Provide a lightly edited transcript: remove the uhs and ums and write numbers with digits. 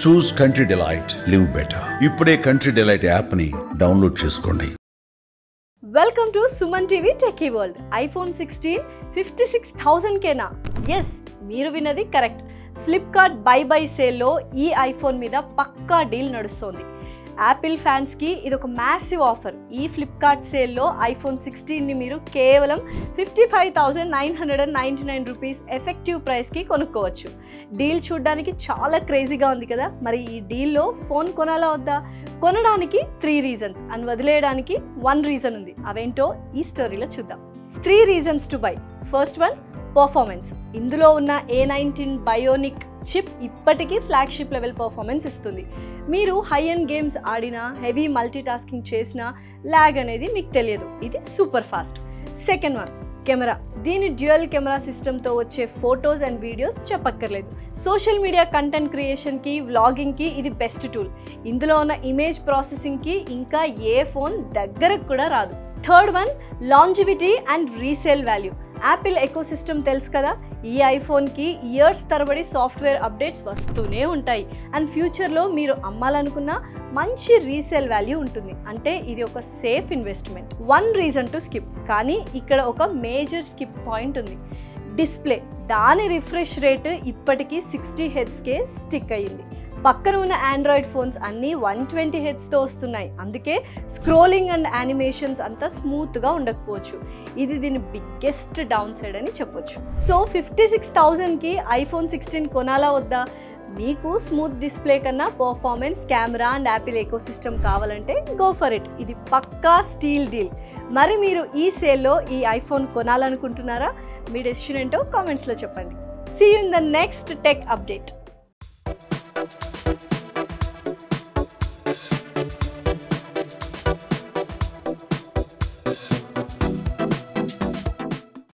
చూస్ country delight, live better. ఇప్పుడే country delight app ని download చేసుకోండి. Welcome to Suman TV techie world. IPhone 16 56,000 కేనా? Yes, మీరు విన్నది కరెక్ట్. ఫ్లిప్కార్ట్ బై సేల్లో ఈ ఐఫోన్ మీద పక్కా డీల్ నడుస్తోంది. యాపిల్ ఫ్యాన్స్కి ఇది ఒక మ్యాసివ్ ఆఫర్. ఈ ఫ్లిప్కార్ట్ సేల్లో ఐఫోన్ 16ని మీరు కేవలం 55,999 రూపీస్ ఎఫెక్టివ్ ప్రైస్కి కొనుక్కోవచ్చు. డీల్ చూడడానికి చాలా క్రేజీగా ఉంది కదా. మరి ఈ డీల్లో ఫోన్ కొనాలా వద్దా? కొనడానికి 3 రీజన్స్ అండ్ వదిలేయడానికి 1 రీజన్ ఉంది. అవేంటో ఈ స్టోరీలో చూద్దాం. 3 reasons to buy. First one, performance. ఇందులో ఉన్న A19 బయోనిక్ చిప్ ఇప్పటికీ ఫ్లాగ్షిప్ లెవెల్ పర్ఫార్మెన్స్ ఇస్తుంది. మీరు హై ఎండ్ గేమ్స్ ఆడినా, హెవీ మల్టీటాస్కింగ్ చేసినా ల్యాగ్ అనేది మీకు తెలియదు. ఇది super fast. Second one, camera. దీని డ్యూయల్ కెమెరా సిస్టమ్తో వచ్చే ఫొటోస్ అండ్ వీడియోస్ చెప్పక్కర్లేదు. సోషల్ మీడియా కంటెంట్ క్రియేషన్కి, వ్లాగింగ్కి ఇది బెస్ట్ టూల్. ఇందులో ఉన్న ఇమేజ్ ప్రాసెసింగ్కి ఇంకా ఏ ఫోన్ దగ్గరకు కూడా రాదు. Third one, longevity and resale value. Apple ecosystem తెలుసు కదా. ఈ ఐఫోన్కి ఇయర్స్ తరబడి సాఫ్ట్వేర్ అప్డేట్స్ వస్తూనే ఉంటాయి. అండ్ ఫ్యూచర్లో మీరు అమ్మాలనుకున్న మంచి రీసేల్ వాల్యూ ఉంటుంది. అంటే ఇది ఒక safe investment. 1 reason to skip. కానీ ఇక్కడ ఒక మేజర్ స్కిప్ పాయింట్ ఉంది. డిస్ప్లే. దాని రిఫ్రెష్ రేట్ ఇప్పటికీ 60 హెర్ట్జ్కే స్టిక్ అయ్యింది. పక్కన ఉన్న ఆండ్రాయిడ్ ఫోన్స్ అన్నీ 120 హెర్ట్జ్తో వస్తున్నాయి. అందుకే స్క్రోలింగ్ అండ్ యానిమేషన్స్ అంతా స్మూత్గా ఉండకపోవచ్చు. ఇది దీని బిగ్గెస్ట్ డౌన్ సైడ్ అని చెప్పొచ్చు. సో 56,000కి ఐఫోన్ 16 కొనాలా వద్దా? మీకు స్మూత్ డిస్ప్లే కన్నా performance, camera and Apple ecosystem కావాలంటే గో ఫర్ ఇట్. ఇది పక్కా స్టీల్ డీల్. మరి మీరు ఈ సేల్లో ఈ ఐఫోన్ కొనాలనుకుంటున్నారా? మీ డెసిషన్ ఏంటో కామెంట్స్లో చెప్పండి. See you in the next tech update.